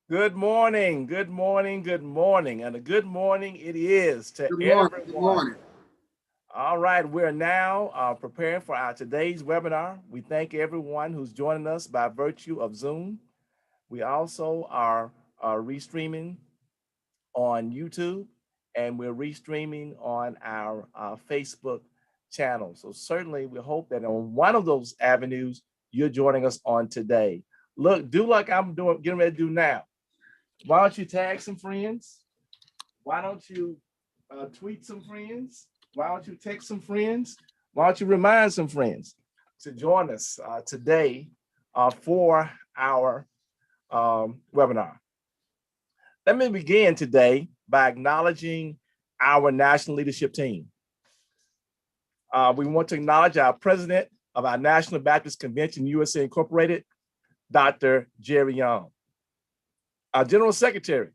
Good morning, good morning, good morning, and a good morning it is to Good morning. Good everyone. morning. All right, we're now preparing for our today's webinar. We thank everyone who's joining us by virtue of Zoom. We also are restreaming on YouTube, and we're restreaming on our Facebook channel. So certainly we hope that on one of those avenues, you're joining us on today. Look, do like I'm getting ready to do now. Why don't you tag some friends? Why don't you tweet some friends? Why don't you text some friends? Why don't you remind some friends to join us today for our webinar? Let me begin today by acknowledging our national leadership team. We want to acknowledge our president of our National Baptist Convention, USA Incorporated, Dr. Jerry Young. Our general secretary,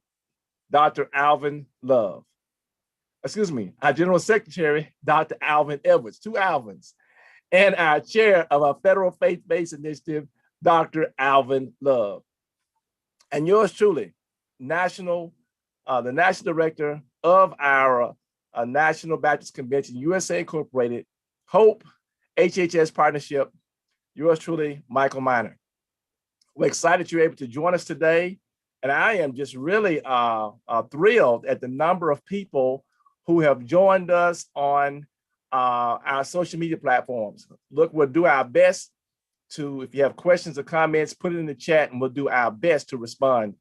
Dr. Alvin Love. Excuse me, our General Secretary, Dr. Alvin Edwards, two Alvins, and our chair of our Federal Faith-Based Initiative, Dr. Alvin Love. And yours truly, the National Director of our National Baptist Convention, USA Incorporated, Hope HHS Partnership. Yours truly, Michael Miner. We're excited you're able to join us today. And I am just really thrilled at the number of people who have joined us on our social media platforms. Look, we'll do our best to, if you have questions or comments, put it in the chat and we'll do our best to respond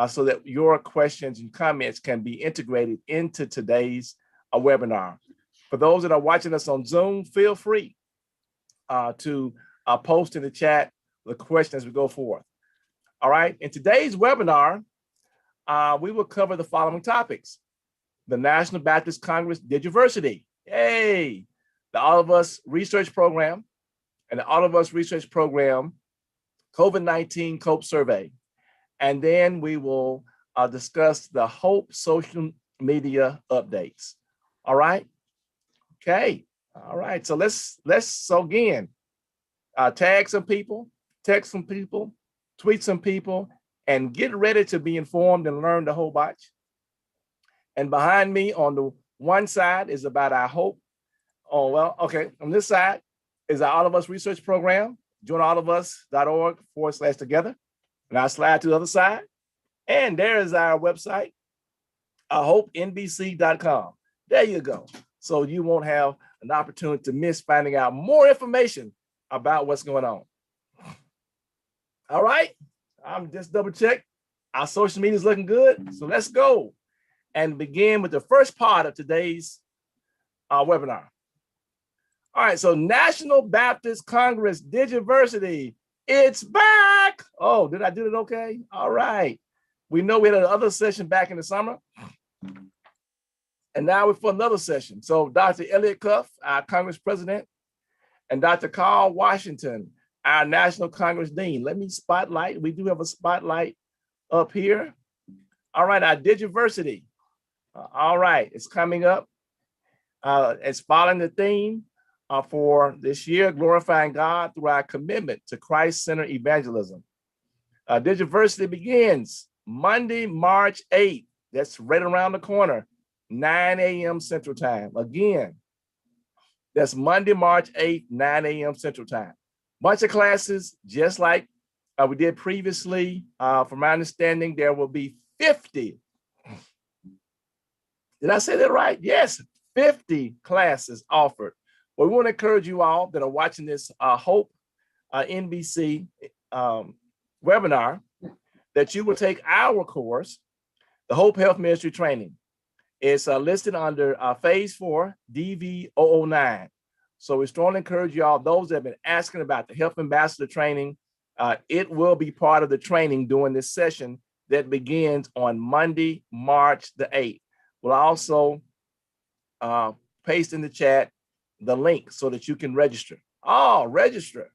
so that your questions and comments can be integrated into today's webinar. For those that are watching us on Zoom, feel free to post in the chat the questions as we go forth. All right, in today's webinar, we will cover the following topics: the National Baptist Congress Digiversity, yay, the All of Us Research Program, and the All of Us Research Program COVID-19 COPE Survey. And then we will discuss the Hope social media updates. All right, okay, all right, so let's again, tag some people, text some people, tweet some people, and get ready to be informed and learn the whole bunch. And behind me on the one side is about our Hope. Oh, well, okay, on this side is our All of Us Research Program. Join allofus.org/together. And I'll slide to the other side. And there is our website, hopenbc.com. There you go. So you won't have an opportunity to miss finding out more information about what's going on. All right, I'm just double check. Our social media is looking good. So let's go and begin with the first part of today's webinar. All right, so National Baptist Congress Digiversity, it's back. Oh, did I do it okay? All right. We know we had another session back in the summer. And now we're for another session. So Dr. Elliott Cuff, our Congress President, and Dr. Carl Washington, our National Congress Dean. Let me spotlight. We do have a spotlight up here. All right, our Digiversity. All right, it's coming up. It's following the theme for this year, glorifying God through our commitment to Christ-centered evangelism. Digiversity begins Monday, March 8th. That's right around the corner, 9 a.m. Central Time. Again, that's Monday, March 8th, 9 a.m. Central Time. Bunch of classes, just like we did previously. From my understanding, there will be 50. Did I say that right? Yes, 50 classes offered. Well, we want to encourage you all that are watching this Hope NBC webinar that you will take our course, the Hope Health Ministry Training. It's listed under Phase 4, DV009. So we strongly encourage you all, those that have been asking about the Health Ambassador Training, it will be part of the training during this session that begins on Monday, March the 8th. We'll also paste in the chat the link so that you can register. Oh, registration.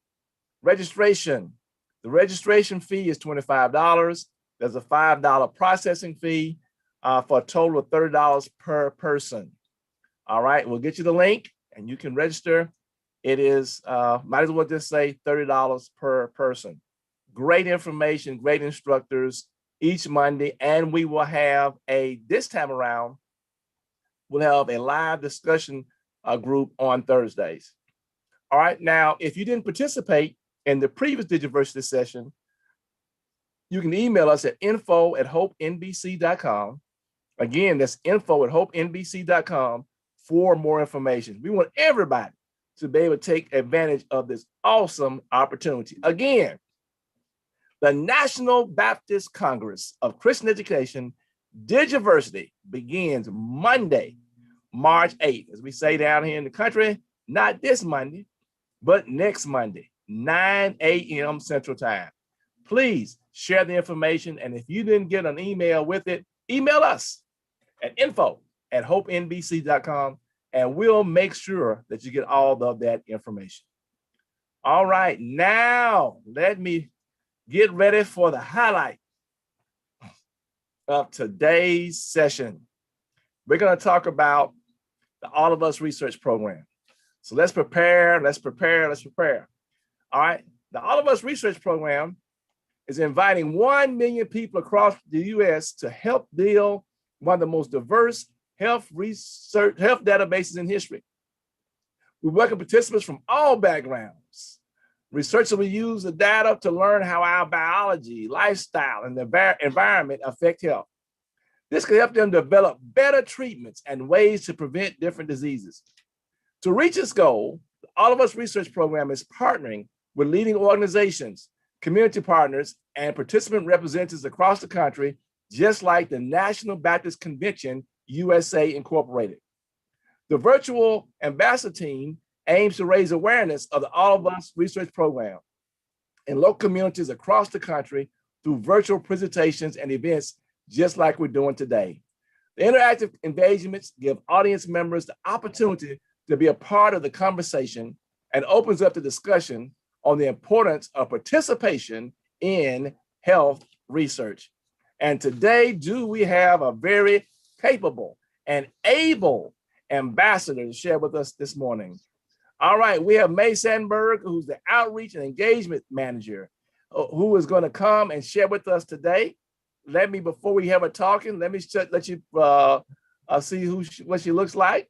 The registration fee is $25. There's a $5 processing fee for a total of $30 per person. All right, we'll get you the link and you can register. It is, might as well just say $30 per person. Great information, great instructors each Monday. And we will have this time around, we'll have a live discussion group on Thursdays. All right, now, if you didn't participate in the previous Digiversity session, you can email us at info@hopenbc.com. Again, that's info@hopenbc.com for more information. We want everybody to be able to take advantage of this awesome opportunity. Again, the National Baptist Congress of Christian Education Digiversity begins Monday, March 8th. As we say down here in the country, not this Monday, but next Monday, 9 a.m. Central Time. Please share the information. And if you didn't get an email with it, email us at info@hopenbc.com, and we'll make sure that you get all of that information. All right, now let me get ready for the highlight of today's session. We're going to talk about the All of Us Research Program. So let's prepare. All right, the All of Us Research Program is inviting 1 million people across the U.S. to help build one of the most diverse health databases in history. We welcome participants from all backgrounds. Researchers will use the data to learn how our biology, lifestyle, and the environment affect health. This can help them develop better treatments and ways to prevent different diseases. To reach this goal, the All of Us Research Program is partnering with leading organizations, community partners, and participant representatives across the country, just like the National Baptist Convention USA Incorporated. The virtual ambassador team aims to raise awareness of the All of Us Research Program in local communities across the country through virtual presentations and events, just like we're doing today. The interactive engagements give audience members the opportunity to be a part of the conversation and opens up the discussion on the importance of participation in health research. And today, we have a very capable and able ambassador to share with us this morning. All right, we have May Sandberg, who's the Outreach and Engagement Manager, who is going to come and share with us today. Before we have her talking, let you see what she looks like.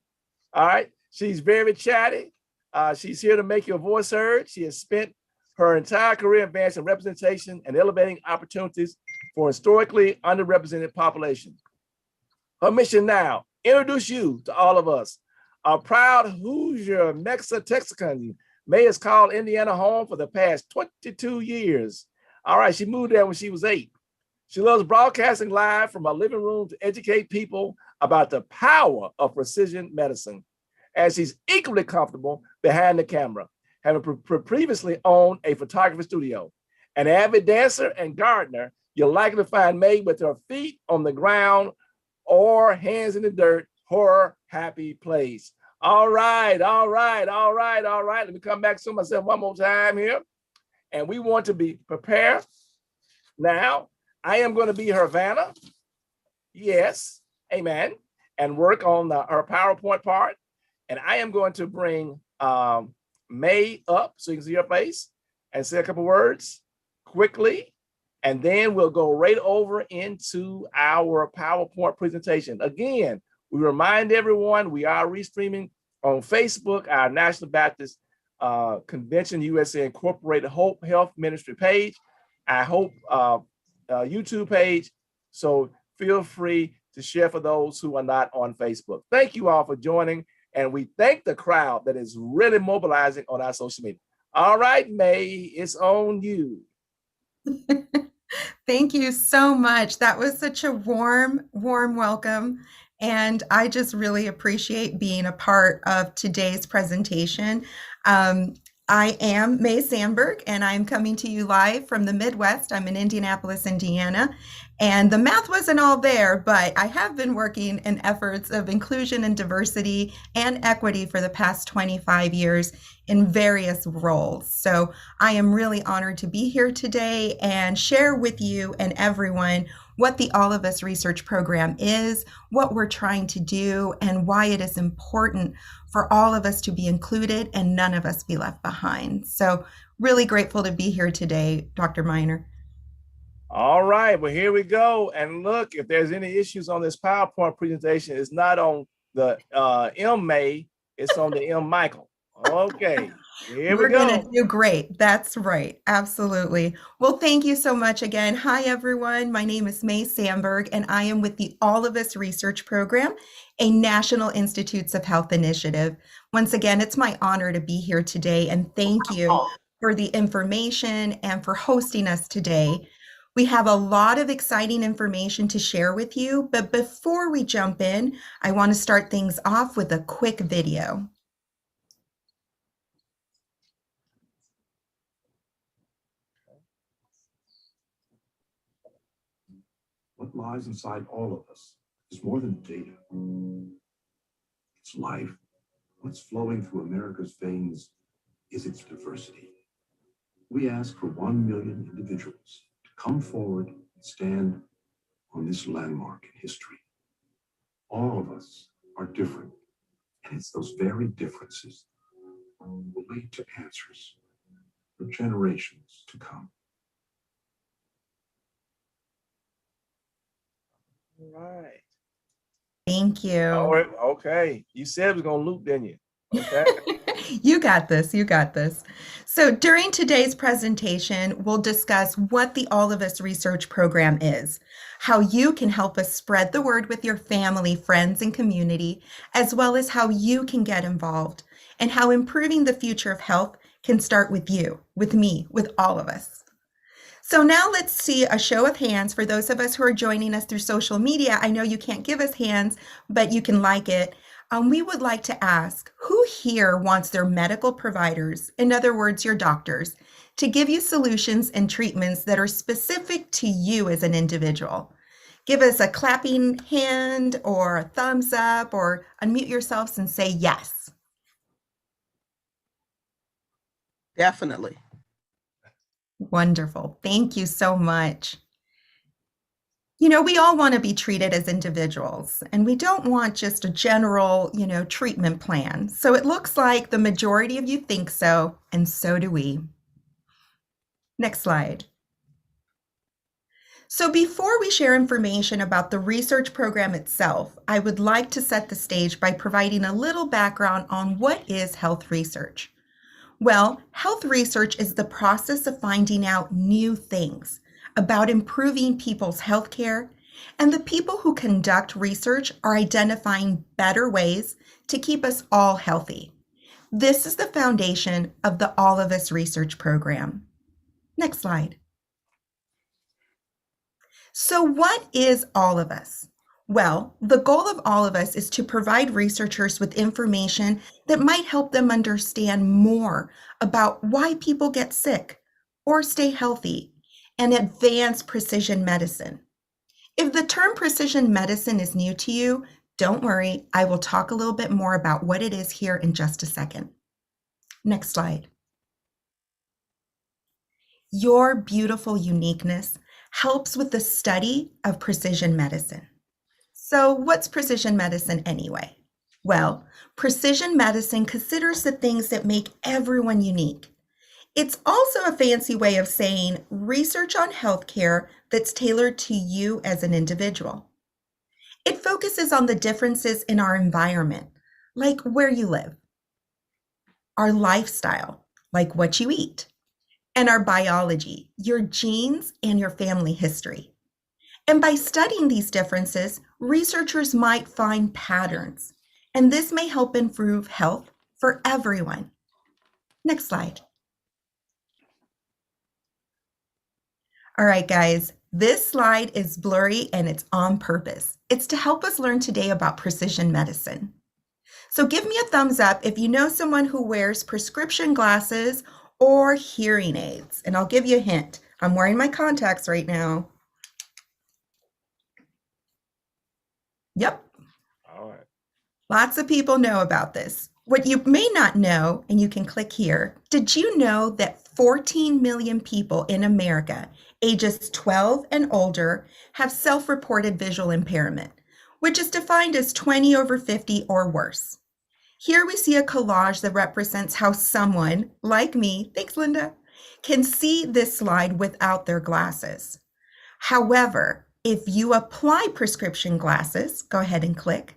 All right, she's very chatty. She's here to make your voice heard. She has spent her entire career advancing representation and elevating opportunities for historically underrepresented populations. Her mission now, introduce you to all of us. A proud Hoosier Mexa-Texican, May has called Indiana home for the past 22 years. All right, she moved there when she was 8. She loves broadcasting live from her living room to educate people about the power of precision medicine. And she's equally comfortable behind the camera, having previously owned a photography studio. An avid dancer and gardener, you're likely to find May with her feet on the ground or hands in the dirt, her happy place. All right. Let me come back to myself one more time here. And we want to be prepared. Now, I am going to be her Vanna. Yes, amen. And work on her PowerPoint part. And I am going to bring May up so you can see her face and say a couple words quickly. And then we'll go right over into our PowerPoint presentation. Again, we remind everyone we are restreaming on Facebook, our National Baptist Convention USA Incorporated Hope Health Ministry page, our Hope YouTube page. So feel free to share for those who are not on Facebook. Thank you all for joining. And we thank the crowd that is really mobilizing on our social media. All right, May, it's on you. Thank you so much. That was such a warm welcome. And I just really appreciate being a part of today's presentation. I am May Sandberg, and I'm coming to you live from the Midwest. I'm in Indianapolis, Indiana. And the math wasn't all there, but I have been working in efforts of inclusion and diversity and equity for the past 25 years in various roles. So I am really honored to be here today and share with you and everyone what the All of Us Research Program is, what we're trying to do, and why it is important for all of us to be included and none of us be left behind. So really grateful to be here today, Dr. Miner. All right, well, here we go. And look, if there's any issues on this PowerPoint presentation, it's not on the M May, it's on the M Michael. Okay, here we go. We're going to do great. That's right. Absolutely. Well, thank you so much again. Hi, everyone. My name is May Sandberg, and I am with the All of Us Research Program, a National Institutes of Health initiative. Once again, it's my honor to be here today, and thank you for the information and for hosting us today. We have a lot of exciting information to share with you, but before we jump in, I want to start things off with a quick video. What lies inside all of us is more than data. It's life. What's flowing through America's veins is its diversity. We ask for 1 million individuals to come forward and stand on this landmark in history. All of us are different, and it's those very differences that will lead to answers for generations to come. All right. Thank you. Oh, okay. You said it was going to loop, didn't you? Okay. You got this. You got this. So, during today's presentation, we'll discuss what the All of Us Research Program is, how you can help us spread the word with your family, friends, and community, as well as how you can get involved, and how improving the future of health can start with you, with me, with all of us. So now let's see a show of hands for those of us who are joining us through social media. I know you can't give us hands, but you can like it. We would like to ask, who here wants their medical providers, in other words, your doctors, to give you solutions and treatments that are specific to you as an individual? Give us a clapping hand or a thumbs up, or unmute yourselves and say yes. Definitely. Wonderful. Thank you so much. You know, we all want to be treated as individuals, and we don't want just a general, treatment plan. So it looks like the majority of you think so, and so do we. Next slide. So before we share information about the research program itself, I would like to set the stage by providing a little background on what is health research. Well, health research is the process of finding out new things about improving people's health care, and the people who conduct research are identifying better ways to keep us all healthy. This is the foundation of the All of Us Research Program. Next slide. So what is All of Us? Well, the goal of All of Us is to provide researchers with information that might help them understand more about why people get sick or stay healthy and advance precision medicine. If the term precision medicine is new to you, don't worry, I will talk a little bit more about what it is here in just a second. Next slide. Your beautiful uniqueness helps with the study of precision medicine. So what's precision medicine anyway? Well, precision medicine considers the things that make everyone unique. It's also a fancy way of saying research on healthcare that's tailored to you as an individual. It focuses on the differences in our environment, like where you live, our lifestyle, like what you eat, and our biology, your genes and your family history. And by studying these differences, researchers might find patterns, and this may help improve health for everyone. Next slide. All right, guys, this slide is blurry and it's on purpose. It's to help us learn today about precision medicine. So give me a thumbs up if you know someone who wears prescription glasses or hearing aids. And I'll give you a hint. I'm wearing my contacts right now. Yep. All right. Lots of people know about this. What you may not know, and you can click here, did you know that 14 million people in America, ages 12 and older, have self-reported visual impairment, which is defined as 20 over 50 or worse? Here we see a collage that represents how someone, like me, thanks Linda, can see this slide without their glasses. However, if you apply prescription glasses, go ahead and click,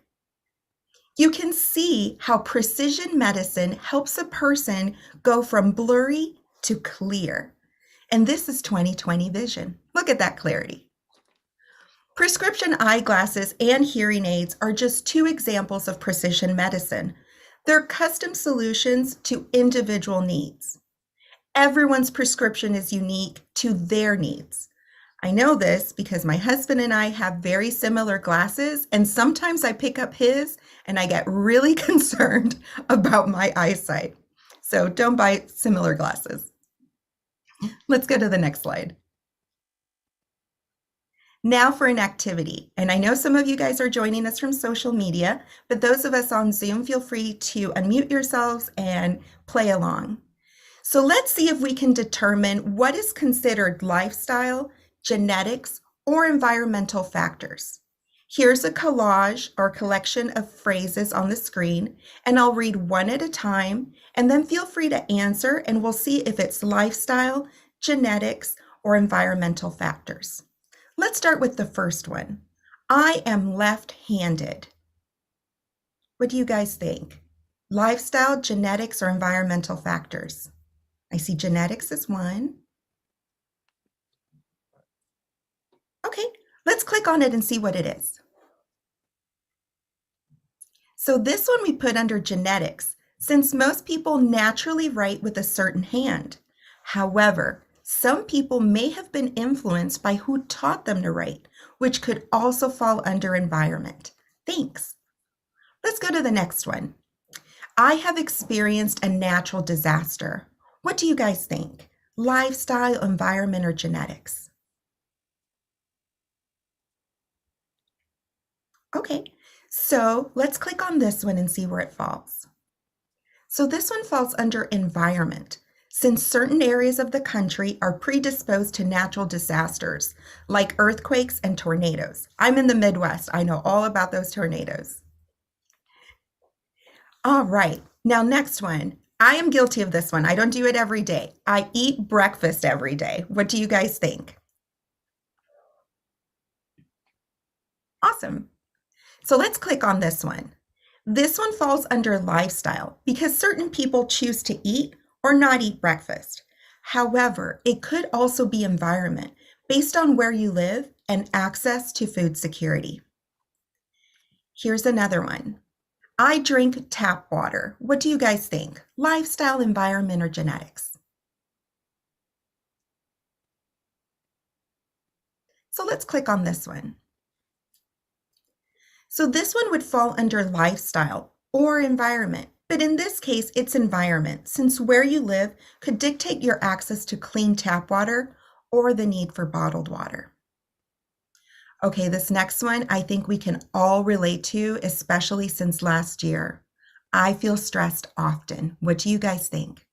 you can see how precision medicine helps a person go from blurry to clear. And this is 20/20 vision. Look at that clarity. Prescription eyeglasses and hearing aids are just two examples of precision medicine. They're custom solutions to individual needs. Everyone's prescription is unique to their needs. I know this because my husband and I have very similar glasses, and sometimes I pick up his and I get really concerned about my eyesight. So don't buy similar glasses. Let's go to the next slide. Now for an activity. And I know some of you guys are joining us from social media, but those of us on Zoom, feel free to unmute yourselves and play along. So let's see if we can determine what is considered lifestyle, genetics, or environmental factors. Here's a collage or collection of phrases on the screen, and I'll read one at a time, and then feel free to answer, and we'll see if it's lifestyle, genetics, or environmental factors. Let's start with the first one. I am left-handed. What do you guys think? Lifestyle, genetics, or environmental factors? I see genetics as one. Okay, let's click on it and see what it is. So this one we put under genetics, since most people naturally write with a certain hand. However, some people may have been influenced by who taught them to write, which could also fall under environment. Thanks. Let's go to the next one. I have experienced a natural disaster. What do you guys think? Lifestyle, environment, or genetics? Okay, so let's click on this one and see where it falls. So this one falls under environment, since certain areas of the country are predisposed to natural disasters like earthquakes and tornadoes. I'm in the Midwest. I know all about those tornadoes. All right, now next one. I am guilty of this one. I don't do it every day. I eat breakfast every day. What do you guys think? Awesome. So let's click on this one. This one falls under lifestyle because certain people choose to eat or not eat breakfast. However, it could also be environment based on where you live and access to food security. Here's another one. I drink tap water. What do you guys think? Lifestyle, environment, or genetics? So let's click on this one. So this one would fall under lifestyle or environment, but in this case, it's environment, since where you live could dictate your access to clean tap water or the need for bottled water. Okay, this next one I think we can all relate to, especially since last year. I feel stressed often. What do you guys think?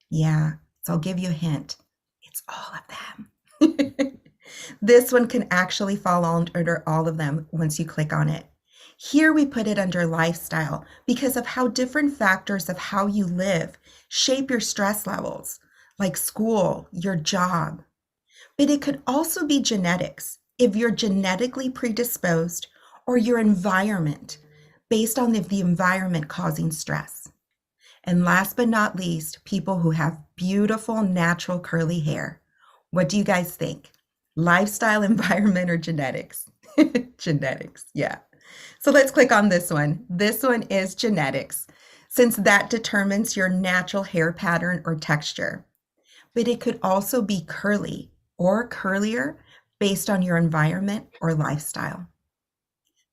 Yeah, so I'll give you a hint. It's all of them. This one can actually fall under all of them once you click on it. Here we put it under lifestyle because of how different factors of how you live shape your stress levels, like school, your job. But it could also be genetics, if you're genetically predisposed, or your environment, based on the environment causing stress. And last but not least, people who have beautiful natural curly hair. What do you guys think? Lifestyle, environment, or genetics? Genetics, yeah. So let's click on this one. This one is genetics, since that determines your natural hair pattern or texture. But it could also be curly or curlier based on your environment or lifestyle.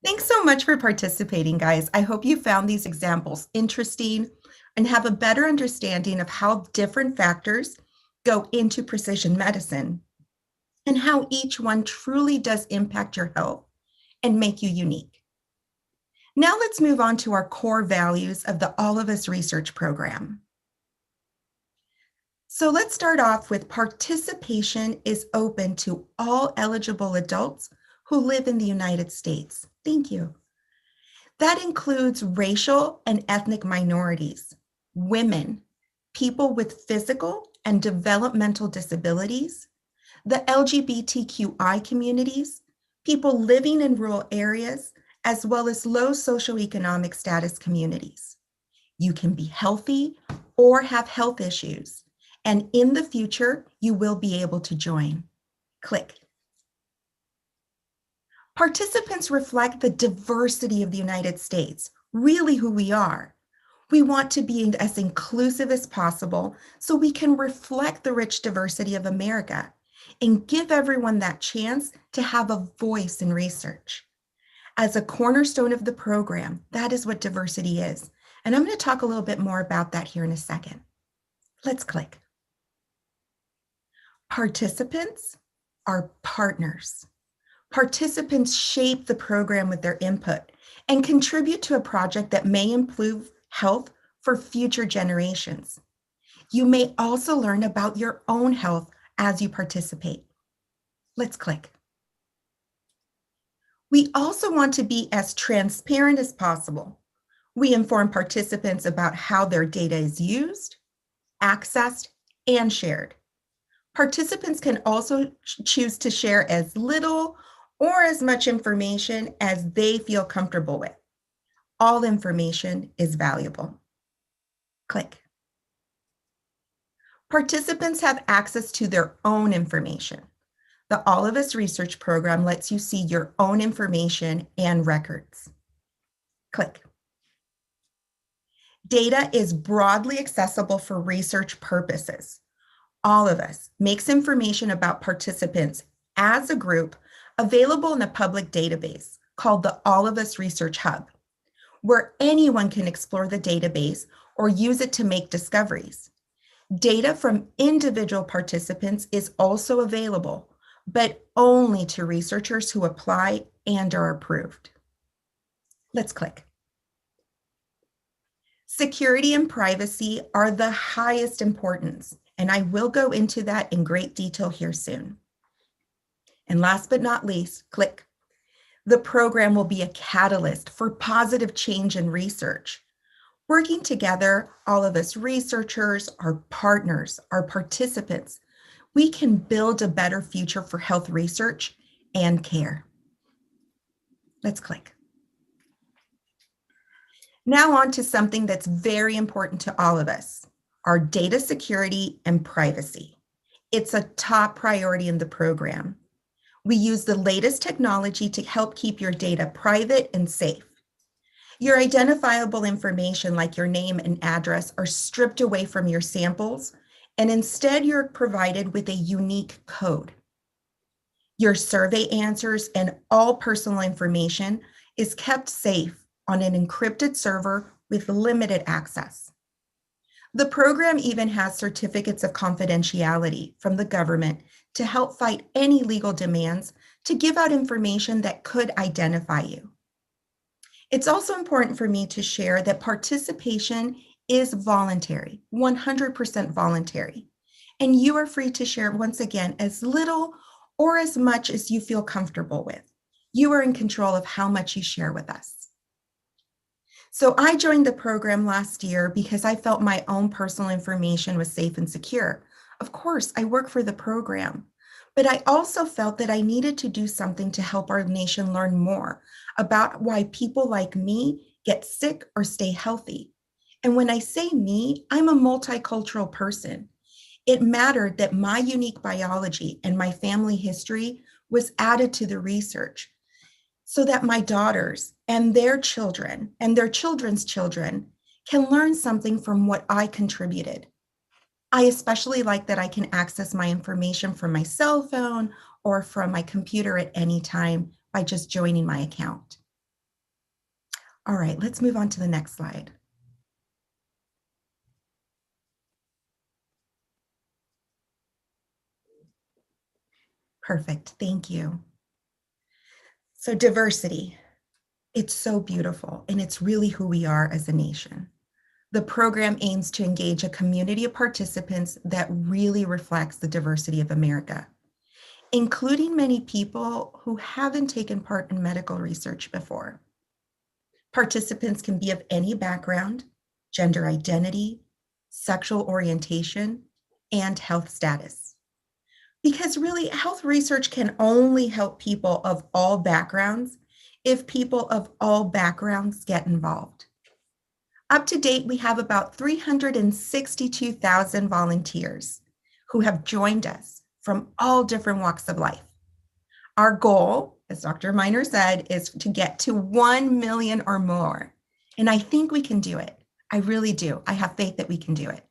Thanks so much for participating, guys. I hope you found these examples interesting and have a better understanding of how different factors go into precision medicine and how each one truly does impact your health and make you unique. Now let's move on to our core values of the All of Us Research Program. So let's start off with participation is open to all eligible adults who live in the United States. Thank you. That includes racial and ethnic minorities, women, people with physical and developmental disabilities, the LGBTQI communities, people living in rural areas, as well as low socioeconomic status communities. You can be healthy or have health issues, and in the future, you will be able to join. Click. Participants reflect the diversity of the United States, really who we are. We want to be as inclusive as possible so we can reflect the rich diversity of America and give everyone that chance to have a voice in research. As a cornerstone of the program, that is what diversity is. And I'm going to talk a little bit more about that here in a second. Let's click. Participants are partners. Participants shape the program with their input and contribute to a project that may improve health for future generations. You may also learn about your own health as you participate. Let's click. We also want to be as transparent as possible. We inform participants about how their data is used, accessed, and shared. Participants can also choose to share as little or as much information as they feel comfortable with. All information is valuable. Click. Participants have access to their own information. The All of Us research program lets you see your own information and records. Click. Data is broadly accessible for research purposes. All of Us makes information about participants as a group available in a public database called the All of Us Research Hub, where anyone can explore the database or use it to make discoveries. Data from individual participants is also available, but only to researchers who apply and are approved. Let's click. Security and privacy are the highest importance, and I will go into that in great detail here soon. And last but not least, click. The program will be a catalyst for positive change in research. Working together, all of us researchers, our partners, our participants, we can build a better future for health research and care. Let's click. Now on to something that's very important to all of us, our data security and privacy. It's a top priority in the program. We use the latest technology to help keep your data private and safe. Your identifiable information like your name and address are stripped away from your samples, and instead you're provided with a unique code. Your survey answers and all personal information is kept safe on an encrypted server with limited access. The program even has certificates of confidentiality from the government to help fight any legal demands to give out information that could identify you. It's also important for me to share that participation is voluntary, 100% voluntary. And you are free to share, once again, as little or as much as you feel comfortable with. You are in control of how much you share with us. So I joined the program last year because I felt my own personal information was safe and secure. Of course, I work for the program, but I also felt that I needed to do something to help our nation learn more about why people like me get sick or stay healthy. And when I say me, I'm a multicultural person. It mattered that my unique biology and my family history was added to the research so that my daughters and their children and their children's children can learn something from what I contributed. I especially like that I can access my information from my cell phone or from my computer at any time by just joining my account. All right, let's move on to the next slide. Perfect, thank you. So diversity, it's so beautiful and it's really who we are as a nation. The program aims to engage a community of participants that really reflects the diversity of America, including many people who haven't taken part in medical research before. Participants can be of any background, gender identity, sexual orientation, and health status. Because really, health research can only help people of all backgrounds if people of all backgrounds get involved. Up to date, we have about 362,000 volunteers who have joined us from all different walks of life. Our goal, as Dr. Miner said, is to get to 1 million or more. And I think we can do it. I really do. I have faith that we can do it.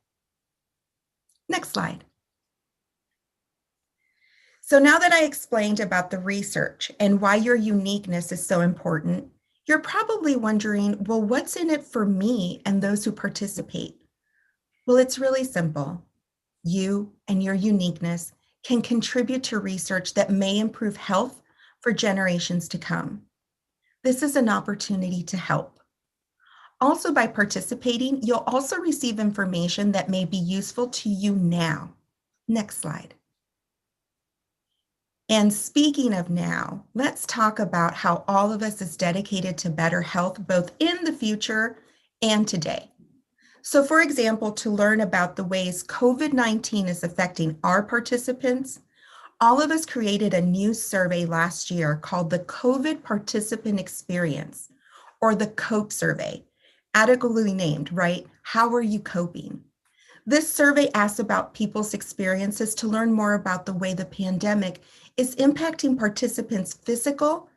Next slide. So now that I explained about the research and why your uniqueness is so important, you're probably wondering, well, what's in it for me and those who participate? Well, it's really simple. You and your uniqueness can contribute to research that may improve health for generations to come. This is an opportunity to help. Also, by participating, you'll also receive information that may be useful to you now. Next slide. And speaking of now, let's talk about how all of us is dedicated to better health, both in the future and today. So for example, to learn about the ways COVID-19 is affecting our participants, All of us created a new survey last year called the COVID Participant Experience, or the COPE survey. Adequately named, right? How are you coping? This survey asks about people's experiences to learn more about the way the pandemic is impacting participants' physical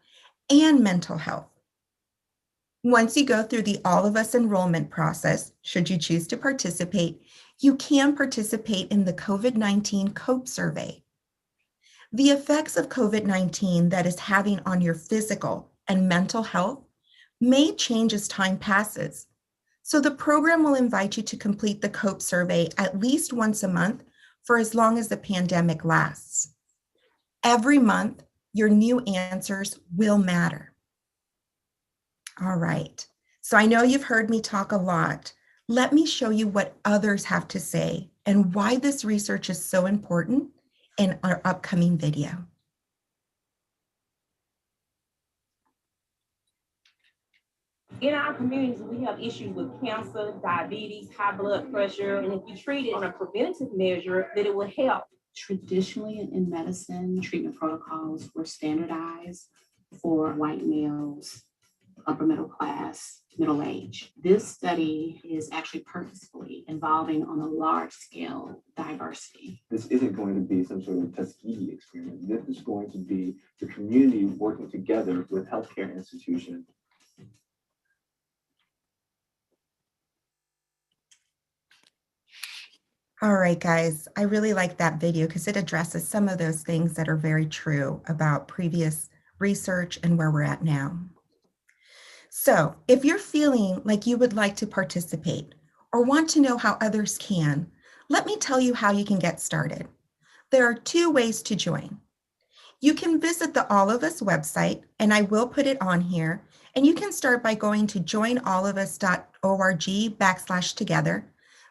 and mental health. Once you go through the All of Us enrollment process, should you choose to participate, you can participate in the COVID-19 COPE survey. The effects of COVID-19 that is having on your physical and mental health may change as time passes. So the program will invite you to complete the COPE survey at least once a month for as long as the pandemic lasts. Every month, your new answers will matter. All right. So I know you've heard me talk a lot. Let me show you what others have to say and why this research is so important in our upcoming video. In our communities, we have issues with cancer, diabetes, high blood pressure, and if you treat it on a preventative measure, that it will help. Traditionally in medicine, treatment protocols were standardized for white males, upper middle class, middle age. This study is actually purposefully involving on a large scale diversity. This isn't going to be some sort of Tuskegee experiment. This is going to be the community working together with healthcare institutions. All right, guys, I really like that video because it addresses some of those things that are very true about previous research and where we're at now. So if you're feeling like you would like to participate or want to know how others can, let me tell you how you can get started. There are two ways to join. You can visit the All of Us website, and I will put it on here, and you can start by going to joinallofus.org/together.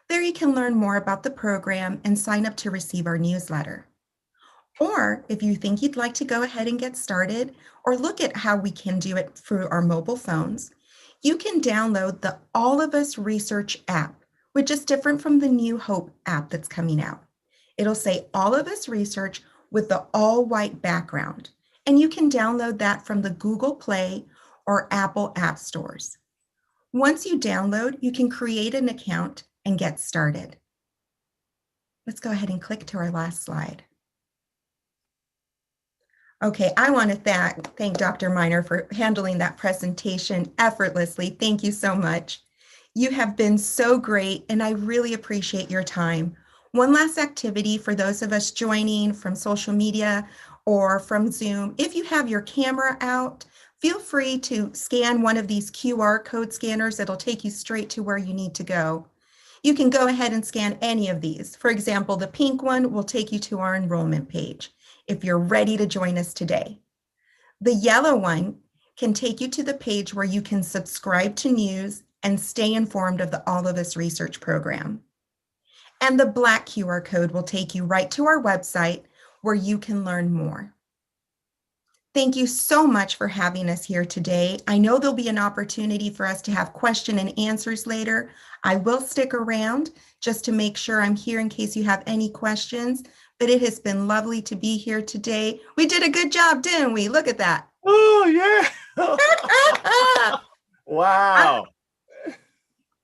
There you can learn more about the program and sign up to receive our newsletter. Or if you think you'd like to go ahead and get started or look at how we can do it through our mobile phones, you can download the All of Us Research app, which is different from the New Hope app that's coming out. It'll say All of Us Research with the all white background, and you can download that from the Google Play or Apple app stores. Once you download, you can create an account and get started. Let's go ahead and click to our last slide. Okay, I want to thank Dr. Miner for handling that presentation effortlessly. Thank you so much. You have been so great, and I really appreciate your time. One last activity for those of us joining from social media or from Zoom. If you have your camera out, feel free to scan one of these QR code scanners. It'll take you straight to where you need to go. You can go ahead and scan any of these. For example, the pink one will take you to our enrollment page if you're ready to join us today. The yellow one can take you to the page where you can subscribe to news and stay informed of the All of Us research program. And the black QR code will take you right to our website where you can learn more. Thank you so much for having us here today. I know there'll be an opportunity for us to have question and answers later. I will stick around just to make sure I'm here in case you have any questions, but it has been lovely to be here today. We did a good job, didn't we? Look at that. Oh, yeah. Wow.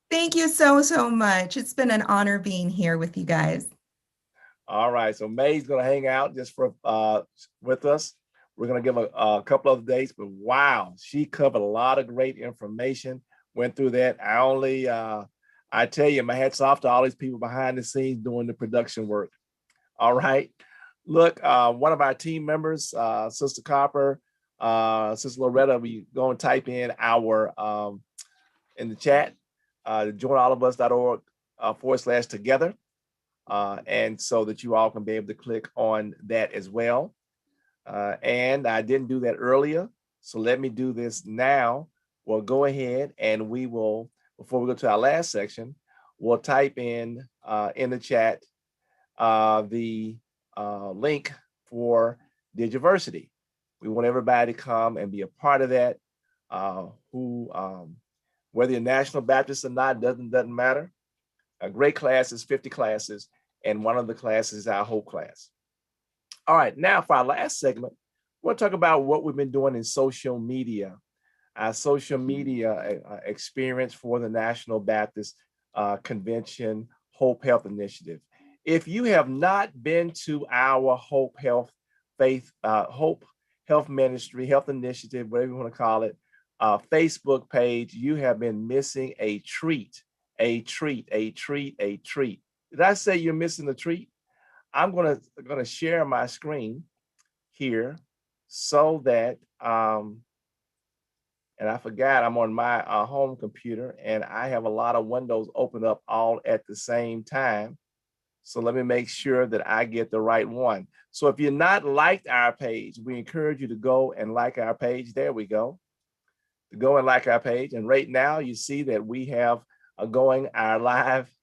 Thank you so much. It's been an honor being here with you guys. All right, so May's gonna hang out just for with us. We're gonna give a couple of dates, but wow, she covered a lot of great information, went through that. I tell you, my hat's off to all these people behind the scenes doing the production work. All right, look, one of our team members, Sister Copper, Sister Loretta, we go and type in our in the chat, joinallofus.org /together. And so that you all can be able to click on that as well. And I didn't do that earlier, so let me do this now. We'll go ahead and we will, before we go to our last section, we'll type in the chat the link for Digiversity. We want everybody to come and be a part of that. Whether you're National Baptist or not, doesn't matter. A great class is 50 classes, and one of the classes is our Hope class. All right, now for our last segment, we'll talk about what we've been doing in social media, our social media experience for the National Baptist Convention Hope Health Initiative. If you have not been to our Hope Health Hope Health Ministry, Health Initiative, whatever you want to call it, Facebook page, you have been missing a treat, a treat, a treat, a treat. Did I say you're missing a treat? I'm gonna share my screen here so that and I forgot I'm on my home computer and I have a lot of windows open up all at the same time. So let me make sure that I get the right one. So if you're not liked our page, we encourage you to go and like our page. There we go. To go and like our page. And right now you see that we have going our live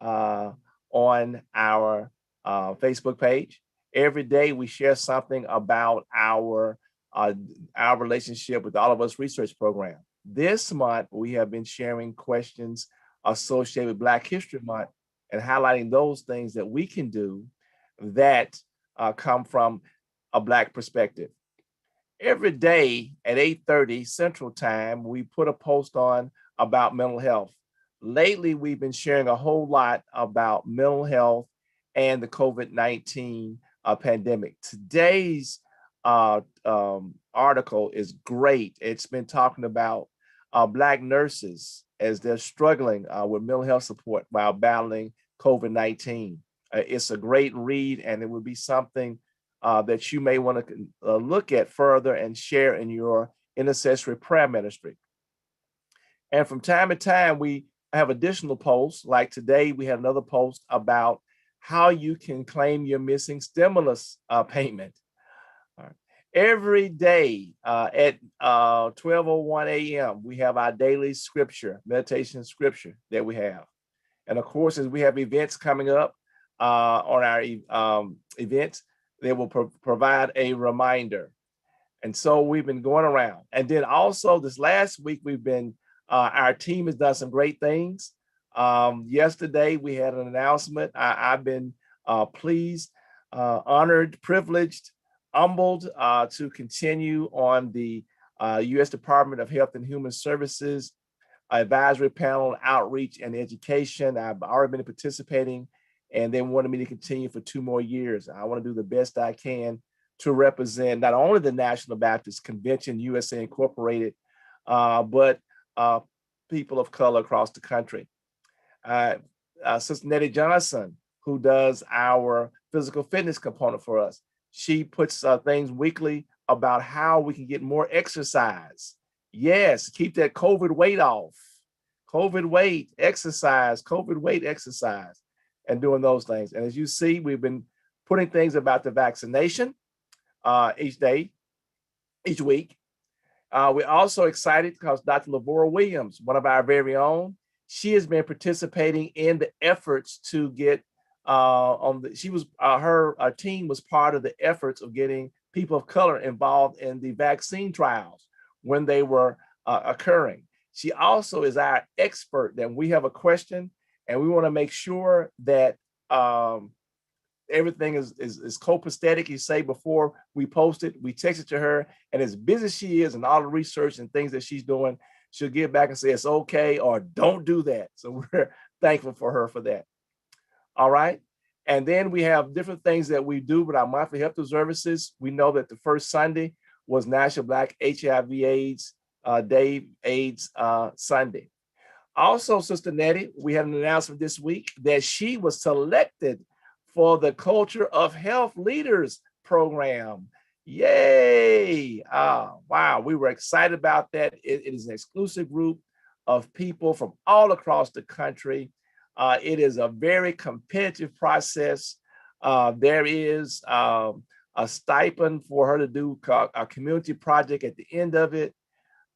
on our Facebook page. Every day we share something about our relationship with the All of Us Research Program. This month, we have been sharing questions associated with Black History Month and highlighting those things that we can do that come from a Black perspective. Every day at 8:30 Central Time, we put a post on about mental health. Lately, we've been sharing a whole lot about mental health and the COVID-19 pandemic. Today's article is great. It's been talking about Black nurses as they're struggling with mental health support while battling COVID-19. It's a great read, and it would be something that you may want to look at further and share in your intercessory prayer ministry. And from time to time, we have additional posts. Like today, we had another post about how you can claim your missing stimulus payment. All right. Every day at 12:01 a.m., we have our daily scripture, meditation scripture that we have. And of course, as we have events coming up on our events, they will provide a reminder. And so we've been going around. And then also this last week, our team has done some great things. Yesterday, we had an announcement. I've been pleased, honored, privileged, humbled to continue on the U.S. Department of Health and Human Services advisory panel, outreach, and education. I've already been participating, and they wanted me to continue for 2 more years. I want to do the best I can to represent not only the National Baptist Convention, USA Incorporated, but people of color across the country. Sister Nettie Johnson, who does our physical fitness component for us, she puts things weekly about how we can get more exercise. Yes, keep that COVID weight off. COVID weight, exercise, COVID weight, exercise, and doing those things. And as you see, we've been putting things about the vaccination each day, each week. We're also excited because Dr. Lavora Williams, one of our very own, she has been participating in the efforts to get her team was part of the efforts of getting people of color involved in the vaccine trials when they were occurring. She also is our expert. That we have a question and we want to make sure that everything is copacetic. You say before we post it, we text it to her, and as busy as she is and all the research and things that she's doing, she'll get back and say it's okay or don't do that. So we're thankful for her for that. All right. And then we have different things that we do with our monthly health services. We know that the first Sunday was National Black HIV/AIDS Day, AIDS Sunday. Also, Sister Nettie, we had an announcement this week that she was selected for the Culture of Health Leaders program. Yay! Wow, we were excited about that. It is an exclusive group of people from all across the country. It is a very competitive process. There is a stipend for her to do a community project at the end of it.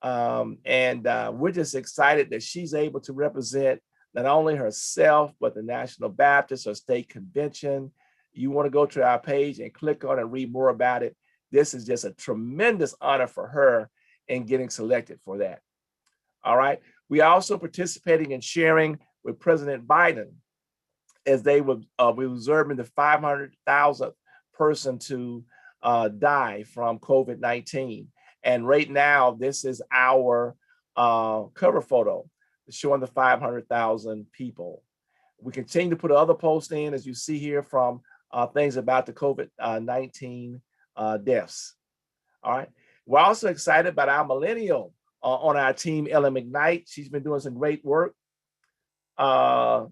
We're just excited that she's able to represent not only herself, but the National Baptist or state convention. You want to go to our page and click on it and read more about it. This is just a tremendous honor for her in getting selected for that. All right. We are also participating in sharing with President Biden as they were observing the 500,000th person to die from COVID-19. And right now, this is our cover photo showing the 500,000 people. We continue to put other posts in, as you see here, from things about the COVID-19 deaths. All right. We're also excited about our millennial on our team, Ellen McKnight. She's been doing some great work and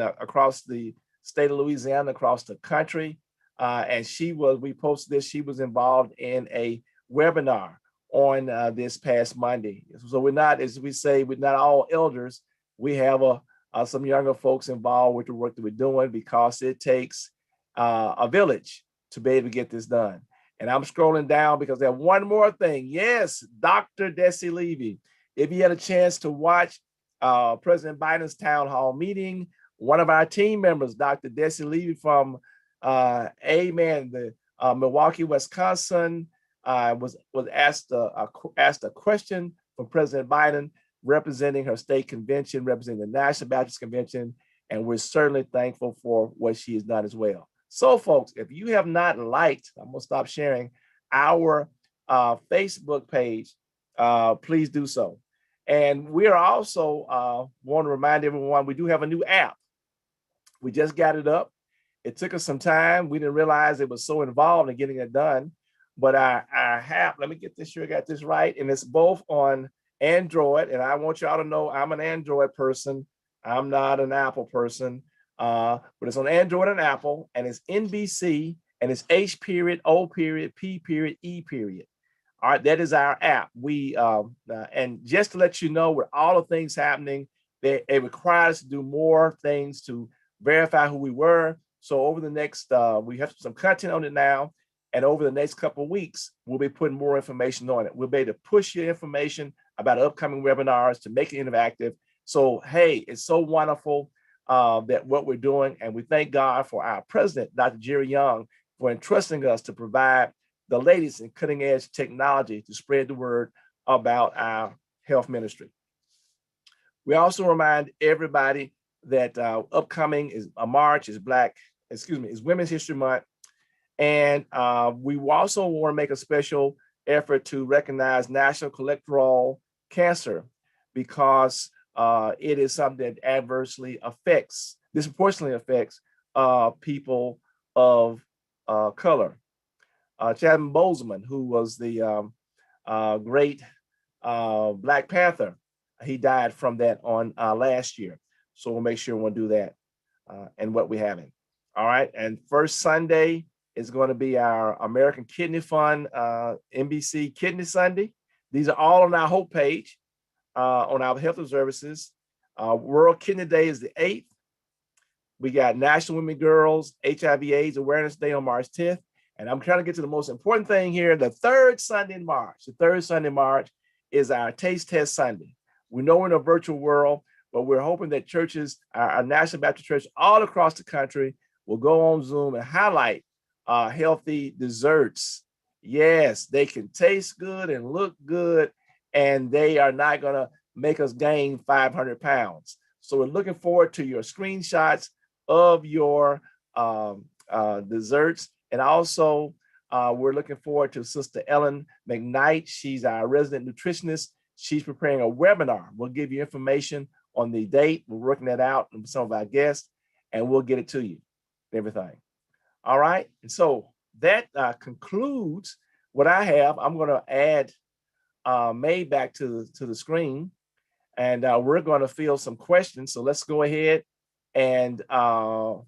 across the state of Louisiana, across the country. And we posted this, she was involved in a webinar on this past Monday. So we're not, as we say, we're not all elders. We have some younger folks involved with the work that we're doing, because it takes a village to be able to get this done. And I'm scrolling down because there's one more thing. Yes, Dr. Desi Levy. If you had a chance to watch President Biden's town hall meeting, one of our team members, Dr. Desi Levy from the Milwaukee, Wisconsin, was asked a question from President Biden, representing her state convention, representing the National Baptist Convention, and we're certainly thankful for what she has done as well. So, folks, if you have not liked, I'm gonna stop sharing our Facebook page, please do so. And we are also want to remind everyone, we do have a new app. We just got it up. It took us some time. We didn't realize it was so involved in getting it done. But our app, let me get this sure I got this right. And it's both on Android. And I want y'all to know I'm an Android person. I'm not an Apple person. But it's on Android and Apple. And it's NBC. And it's H period, O period, P period, E period. All right, that is our app. We and just to let you know, with all the things happening, it required us to do more things to verify who we were. So over the next, we have some content on it now, and over the next couple of weeks, we'll be putting more information on it. We'll be able to push your information about upcoming webinars to make it interactive. So hey, it's so wonderful that what we're doing, and we thank God for our president, Dr. Jerry Young, for entrusting us to provide the latest in cutting edge technology to spread the word about our health ministry. We also remind everybody that upcoming is a March is Women's History Month. And we also want to make a special effort to recognize National Colorectal Cancer, because it is something that disproportionately affects people of color. Chadwick Boseman, who was the great Black Panther, he died from that on last year. So we'll make sure we'll do that and what we're having. All right. And first Sunday is going to be our American Kidney Fund, NBC Kidney Sunday. These are all on our Hope page on our health services. World Kidney Day is the 8th. We got National Women Girls HIV/AIDS Awareness Day on March 10th. And I'm trying to get to the most important thing here. The third Sunday in March is our Taste Test Sunday. We know we're in a virtual world, but we're hoping that churches, our National Baptist Church all across the country, will go on Zoom and highlight healthy desserts. Yes, they can taste good and look good, and they are not going to make us gain 500 pounds. So we're looking forward to your screenshots of your desserts. And also, we're looking forward to Sister Ellen McKnight. She's our resident nutritionist. She's preparing a webinar. We'll give you information on the date. We're working that out with some of our guests, and we'll get it to you, everything. All right. And so that concludes what I have. I'm going to add May back to the screen, and we're going to field some questions. So let's go ahead and all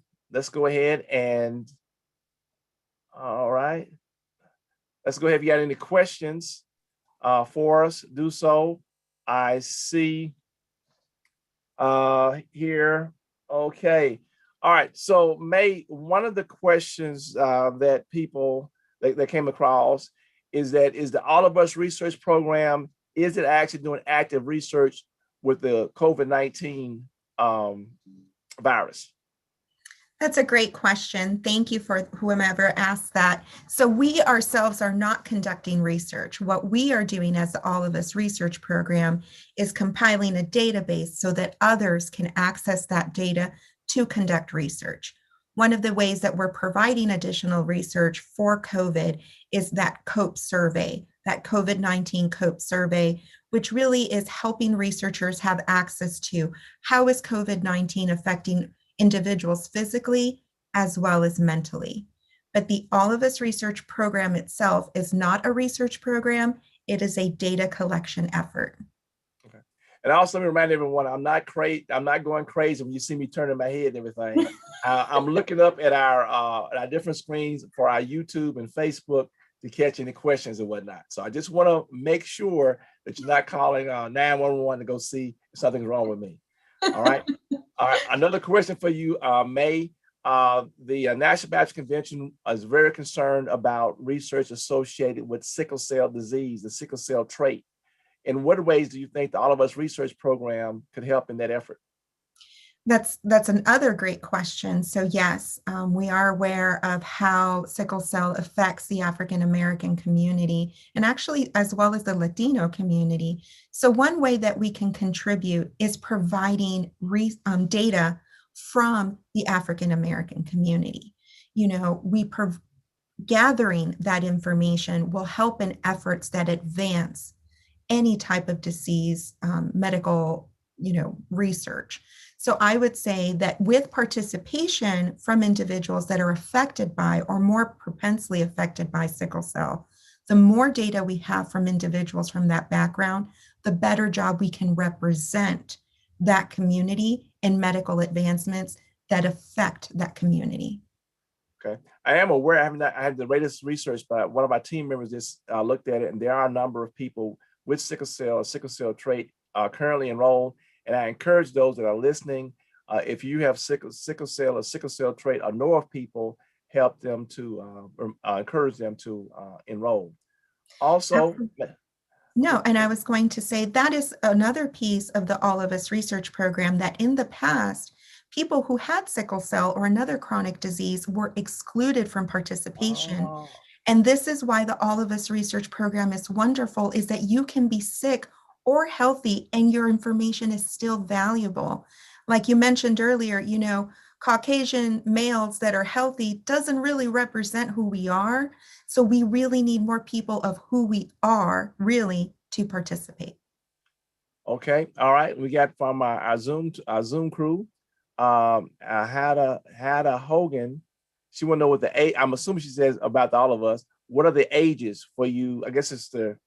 right. Let's go ahead. If you got any questions for us, do so. I see here. Okay. All right. So May, one of the questions that people that came across is the All of Us research program, is it actually doing active research with the COVID-19 virus? That's a great question. Thank you for whomever asked that. So we ourselves are not conducting research. What we are doing as the All of Us research program is compiling a database so that others can access that data to conduct research. one of the ways that we're providing additional research for COVID is that COPE survey, that COVID-19 COPE survey, which really is helping researchers have access to how is COVID-19 affecting individuals physically as well as mentally. But the All of Us research program itself is not a research program, it is a data collection effort. Okay. And also let me remind everyone, I'm not going crazy when you see me turning my head and everything. I'm looking up at our different screens for our YouTube and Facebook to catch any questions and whatnot. So I just want to make sure that you're not calling 911 to go see if something's wrong with me. All right. All right. Another question for you, May. The National Baptist Convention is very concerned about research associated with sickle cell disease, the sickle cell trait. In what ways do you think the All of Us research program could help in that effort? That's another great question. So yes, we are aware of how sickle cell affects the African American community and actually as well as the Latino community. So one way that we can contribute is providing data from the African American community. You know, gathering that information will help in efforts that advance any type of disease medical research. So I would say that with participation from individuals that are affected by or more propensely affected by sickle cell, the more data we have from individuals from that background, the better job we can represent that community in medical advancements that affect that community. Okay, I am aware. I have the latest research, but one of our team members just looked at it, and there are a number of people with sickle cell trait currently enrolled. And I encourage those that are listening, if you have sickle cell or sickle cell trait or know of people, help them to encourage them to enroll. Also, no, and I was going to say that is another piece of the All of Us research program that in the past, people who had sickle cell or another chronic disease were excluded from participation. oh, And this is why the All of Us research program is wonderful, is that you can be sick or healthy and your information is still valuable. Like you mentioned earlier, Caucasian males that are healthy doesn't really represent who we are. So we really need more people of who we are really to participate. okay, all right. We got from our Zoom crew. Hada Hogan. She want to know what the age. I'm assuming she says about All of Us. What are the ages for you? I guess the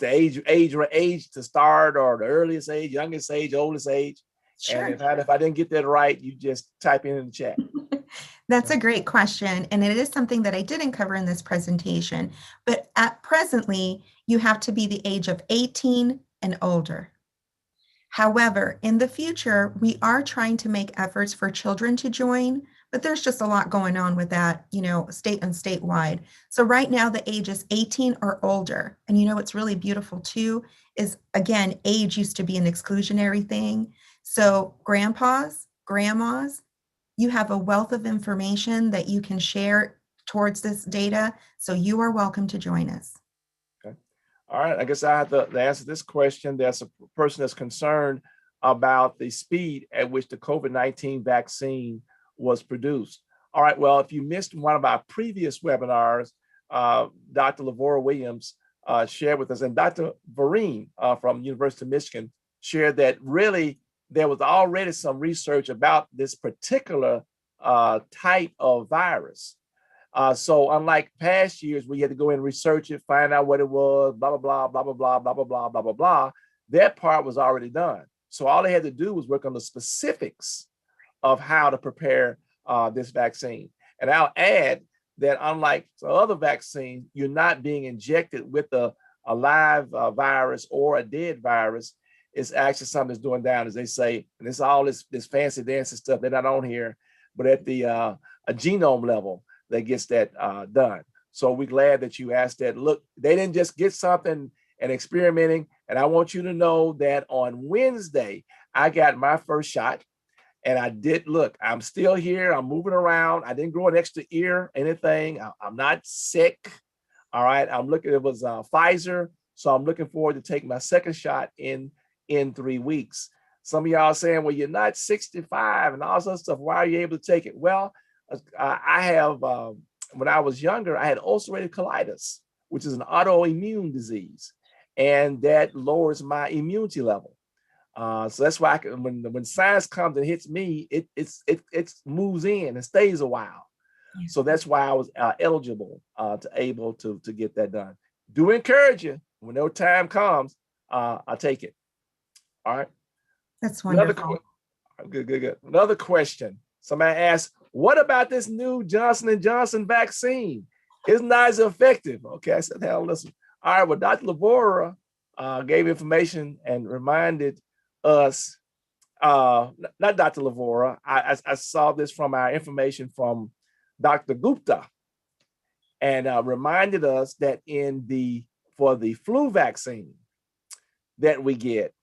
age to start, or the earliest age, youngest age, oldest age. Sure. And if I didn't get that right, you just type in the chat. That's a great question. And it is something that I didn't cover in this presentation, but at presently, you have to be the age of 18 and older. However, in the future, we are trying to make efforts for children to join, but there's just a lot going on with that, state and statewide. So right now the age is 18 or older. And what's really beautiful too is, again, age used to be an exclusionary thing. So grandpas, grandmas, you have a wealth of information that you can share towards this data. So you are welcome to join us. Okay. All right. I guess I have to answer this question. There's a person that's concerned about the speed at which the COVID-19 vaccine was produced. All right. Well, if you missed one of our previous webinars, Dr. Lavora Williams shared with us, and Dr. Vereen from University of Michigan shared that really there was already some research about this particular type of virus. So unlike past years where you had to go in and research it, find out what it was, blah, blah, blah, blah, blah, blah, blah, blah, blah, blah, blah, that part was already done. So all they had to do was work on the specifics of how to prepare this vaccine. And I'll add that unlike other vaccines, you're not being injected with a live virus or a dead virus. It's actually something that's going down, as they say, and it's all this fancy dancy stuff. They're not on here, but at the a genome level that gets that done. So we're glad that you asked that. Look, they didn't just get something and experimenting. And I want you to know that on Wednesday, I got my first shot. And I did look, I'm still here. I'm moving around. I didn't grow an extra ear, anything. I'm not sick. All right. I'm looking, it was Pfizer. So I'm looking forward to take my second shot in 3 weeks. Some of y'all saying, well, you're not 65 and all sorts of stuff. Why are you able to take it? Well, I have, when I was younger, I had ulcerative colitis, which is an autoimmune disease, and that lowers my immunity level. So that's why when science comes and hits me, it moves in and stays a while. Yeah. So that's why I was eligible to able to get that done. Do encourage you when no time comes, I'll take it. All right. That's Another wonderful. good. Another question. Somebody asked, "What about this new Johnson & Johnson vaccine? It's not as effective." Okay, I said, "Hell, listen." All right. Well, Dr. Labora gave information and reminded us. Not Dr. Lavora. I saw this from our information from Dr. Gupta, and reminded us that for the flu vaccine that we get,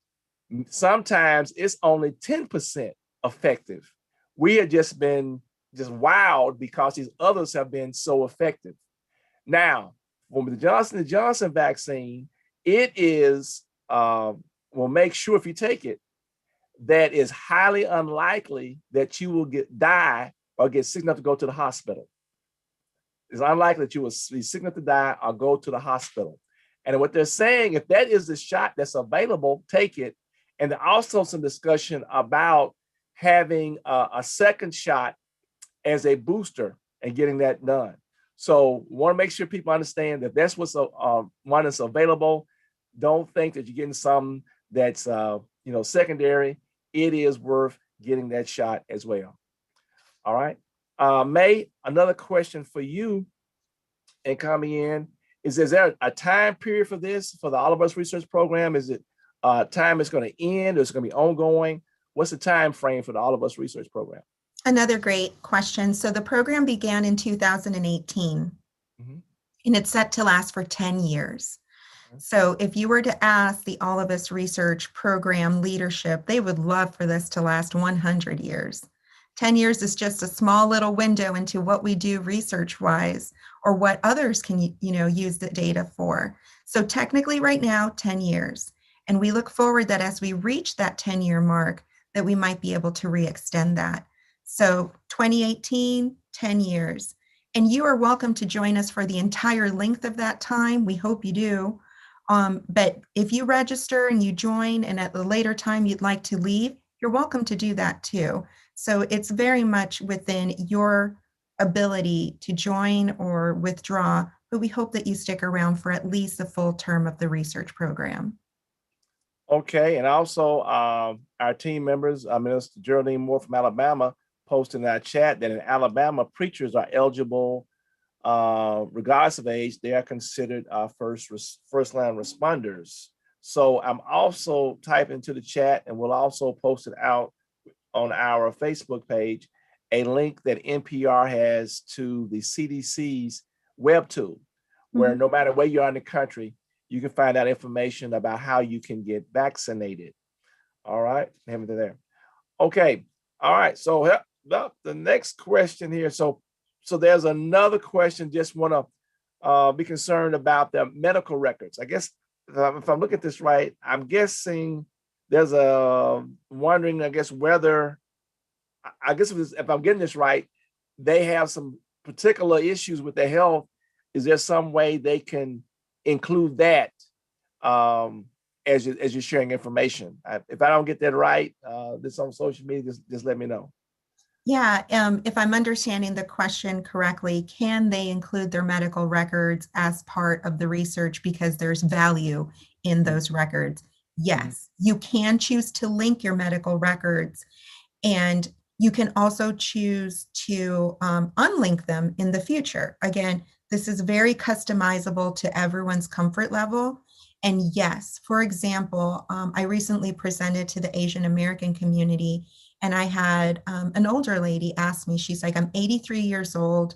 sometimes it's only 10% effective. We have just been wowed because these others have been so effective. Now, with the Johnson & Johnson vaccine, it is, will make sure if you take it, that is highly unlikely that you will die or get sick enough to go to the hospital. It's unlikely that you will be sick enough to die or go to the hospital. And what they're saying, if that is the shot that's available, take it. And there's also some discussion about having a second shot as a booster and getting that done. So want to make sure people understand that that's what's one that's available. Don't think that you're getting something that's secondary. It is worth getting that shot as well. All right. May, another question for you and coming in is there a time period for this, for the All of Us Research Program? Is it time it's going to end or it's going to be ongoing? What's the time frame for the All of Us Research Program? Another great question. So the program began in 2018, Mhm. and it's set to last for 10 years. So if you were to ask the All of Us Research Program leadership, they would love for this to last 100 years. 10 years is just a small little window into what we do research-wise or what others can, use the data for. So technically right now, 10 years. And we look forward that as we reach that 10-year mark, that we might be able to re-extend that. So 2018, 10 years. And you are welcome to join us for the entire length of that time. We hope you do. But if you register and you join and at the later time you'd like to leave, you're welcome to do that too. So it's very much within your ability to join or withdraw, but we hope that you stick around for at least the full term of the research program. Okay, and also our team members, Minister Geraldine Moore from Alabama, posted in our chat that in Alabama, preachers are eligible regardless of age. They are considered first line responders. So I'm also typing to the chat, and we'll also post it out on our Facebook page, a link that NPR has to the CDC's web tool, where no matter where you are in the country, you can find out information about how you can get vaccinated. All right, have it there. Okay, all right. So the next question here. So there's another question. Just want to be concerned about the medical records. I guess if I'm looking at this right, I'm guessing there's a wondering. I guess whether if I'm getting this right, they have some particular issues with their health. Is there some way they can include that as you're sharing information? If I don't get that right, this on social media, just let me know. Yeah, if I'm understanding the question correctly, can they include their medical records as part of the research because there's value in those records? Yes, you can choose to link your medical records, and you can also choose to unlink them in the future. Again, this is very customizable to everyone's comfort level. And yes, for example, I recently presented to the Asian American community, and I had an older lady ask me, she's like, I'm 83 years old.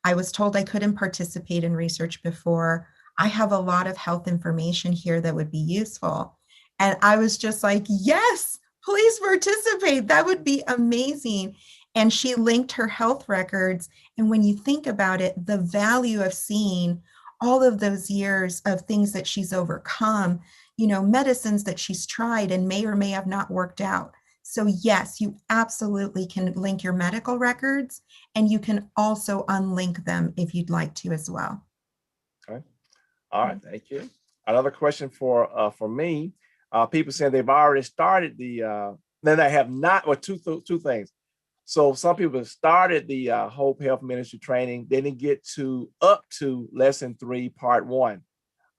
I was told I couldn't participate in research before. I have a lot of health information here that would be useful. And I was just like, yes, please participate. That would be amazing. And she linked her health records. And when you think about it, the value of seeing all of those years of things that she's overcome, medicines that she's tried and may or may have not worked out, So yes, you absolutely can link your medical records, and you can also unlink them if you'd like to as well. Okay. All right. Thank you. Another question for me. People saying they've already started then they have not, or two things. So some people have started the Hope Health Ministry training. They didn't get to up to lesson 3, part 1.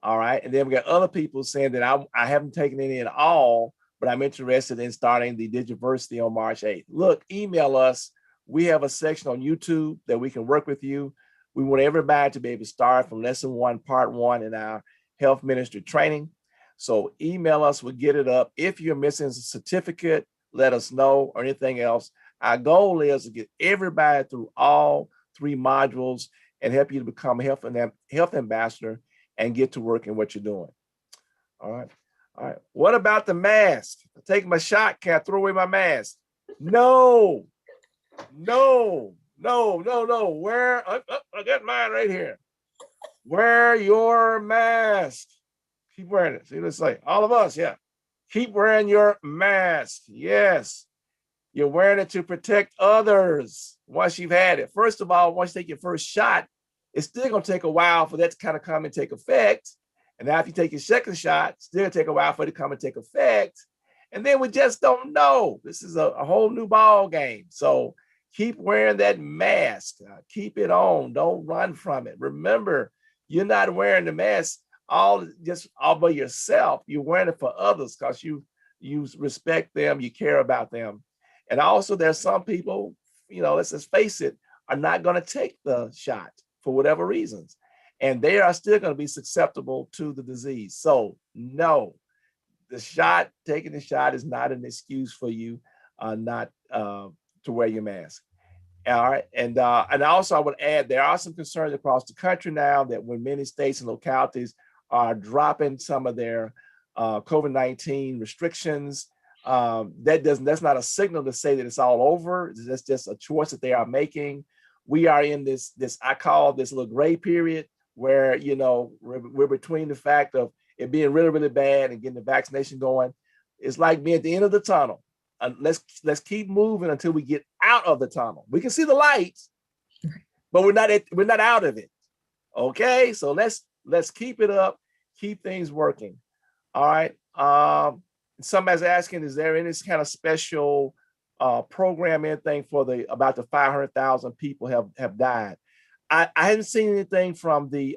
All right. And then we got other people saying that I haven't taken any at all, but I'm interested in starting the Digiversity on March 8th. Look, email us. We have a section on YouTube that we can work with you. We want everybody to be able to start from lesson 1, part 1 in our health ministry training. So email us, we'll get it up. If you're missing a certificate, let us know, or anything else. Our goal is to get everybody through all 3 modules and help you to become a health ambassador and get to work in what you're doing. All right. All right. What about the mask? I take my shot. Can I throw away my mask? No. Where? I got mine right here. Wear your mask. Keep wearing it. See, let's say all of us. Yeah. Keep wearing your mask. Yes. You're wearing it to protect others once you've had it. First of all, once you take your first shot, it's still going to take a while for that to kind of come and take effect. And now if you take your second shot, it's still going to take a while for it to come and take effect. And then we just don't know. This is a whole new ball game. So keep wearing that mask. Keep it on. Don't run from it. Remember, you're not wearing the mask all by yourself. You're wearing it for others because you respect them, you care about them. And also there's some people, let's just face it, are not going to take the shot for whatever reasons. And they are still going to be susceptible to the disease. So no, taking the shot is not an excuse for you not to wear your mask. All right. And also I would add, there are some concerns across the country now that when many states and localities are dropping some of their COVID-19 restrictions, that's not a signal to say that it's all over. That's just a choice that they are making. We are in this I call this little gray period where we're between the fact of it being really, really bad and getting the vaccination going. It's like being at the end of the tunnel. Let's keep moving until we get out of the tunnel. We can see the lights, but we're not out of it. Okay, so let's keep it up, keep things working. All right. Somebody's asking, is there any kind of special program, anything for about the 500,000 people have died? I haven't seen anything from the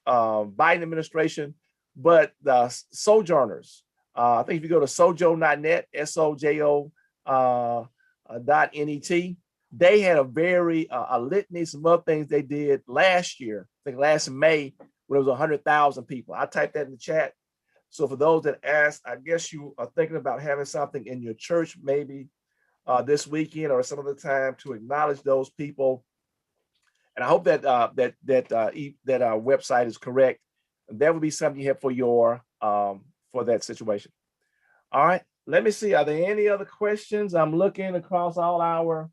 Biden administration, but the sojourners, I think if you go to sojo.net, SOJO.net, they had a litany, some other things they did last year, I think last May, when it was 100,000 people. I typed that in the chat. So for those that asked, I guess you are thinking about having something in your church, maybe this weekend or some other time to acknowledge those people. And I hope that that our website is correct. That would be something you have for that situation. All right. Let me see. Are there any other questions? I'm looking across all our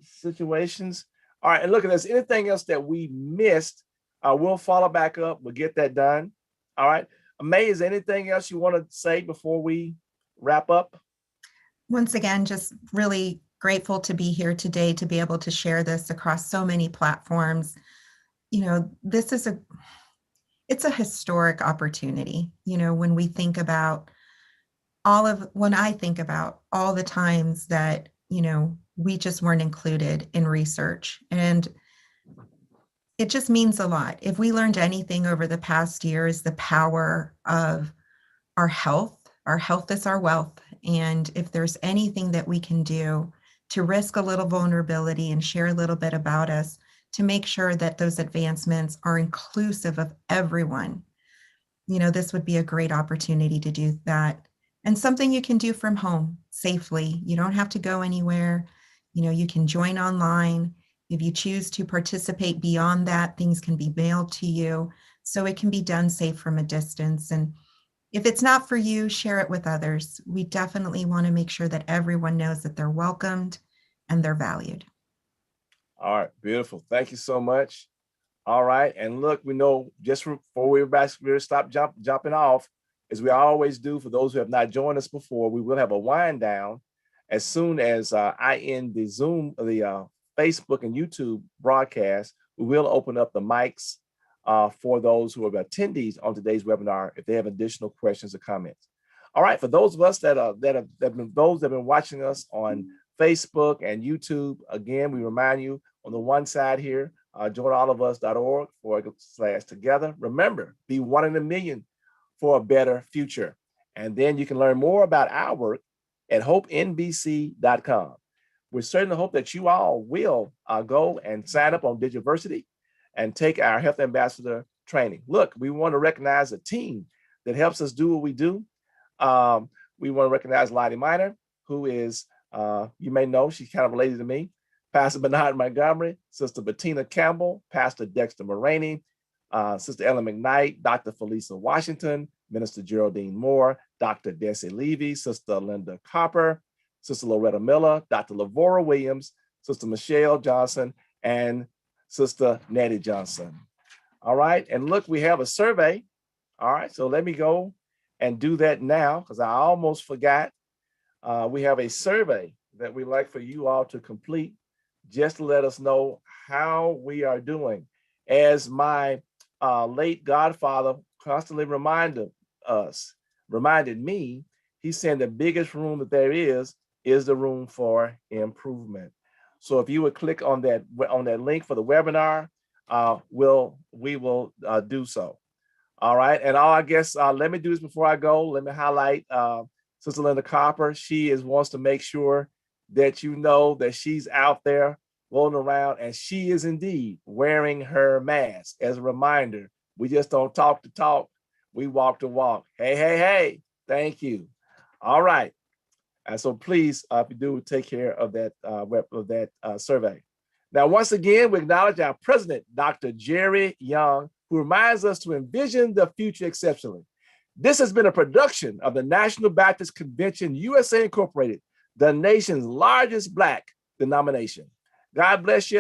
situations. All right. And look, if there's anything else that we missed, we'll follow back up. We'll get that done. All right. May, is there anything else you want to say before we wrap up? Once again, just really grateful to be here today to be able to share this across so many platforms. This is it's a historic opportunity. When I think about all the times that, we just weren't included in research, and it just means a lot. If we learned anything over the past year, is the power of our health. Our health is our wealth. And if there's anything that we can do to risk a little vulnerability and share a little bit about us to make sure that those advancements are inclusive of everyone, this would be a great opportunity to do that. And something you can do from home safely. You don't have to go anywhere. You can join online. If you choose to participate beyond that, things can be mailed to you. So it can be done safe from a distance. And if it's not for you, share it with others. We definitely want to make sure that everyone knows that they're welcomed and they're valued. All right, beautiful. Thank you so much. All right, and look, we know just before we're stop jumping off, as we always do, for those who have not joined us before, we will have a wind down as soon as I end the Zoom, the Facebook and YouTube broadcast. We will open up the mics for those who are attendees on today's webinar if they have additional questions or comments. All right, for those of us that have been watching us on Facebook and YouTube, again, we remind you on the one side here, joinallofus.org/together. Remember, be one in a million for a better future. And then you can learn more about our work at hopenbc.com. We certainly hope that you all will go and sign up on Digiversity and take our Health Ambassador training. Look, we want to recognize a team that helps us do what we do. We want to recognize Lottie Miner, who is, you may know, she's kind of related to me, Pastor Bernard Montgomery, Sister Bettina Campbell, Pastor Dexter Moraney, Sister Ellen McKnight, Dr. Felisa Washington, Minister Geraldine Moore, Dr. Desi Levy, Sister Linda Copper, Sister Loretta Miller, Dr. Lavora Williams, Sister Michelle Johnson, and Sister Nettie Johnson. All right, and look, we have a survey. All right, so let me go and do that now because I almost forgot. We have a survey that we'd like for you all to complete just to let us know how we are doing. As my late godfather constantly reminded me, he's saying the biggest room that there is the room for improvement. So if you would click on that link for the webinar, we will do so. All right, and I guess let me do this before I go. Let me highlight Sister Linda Copper. She wants to make sure that you know that she's out there rolling around, and she is indeed wearing her mask. As a reminder, we just don't talk the talk, we walk the walk. Hey, hey, hey, thank you. All right, and so please, if you do, take care of that survey. Now, once again, we acknowledge our president, Dr. Jerry Young, who reminds us to envision the future exceptionally. This has been a production of the National Baptist Convention, USA Incorporated, the nation's largest Black denomination. God bless you.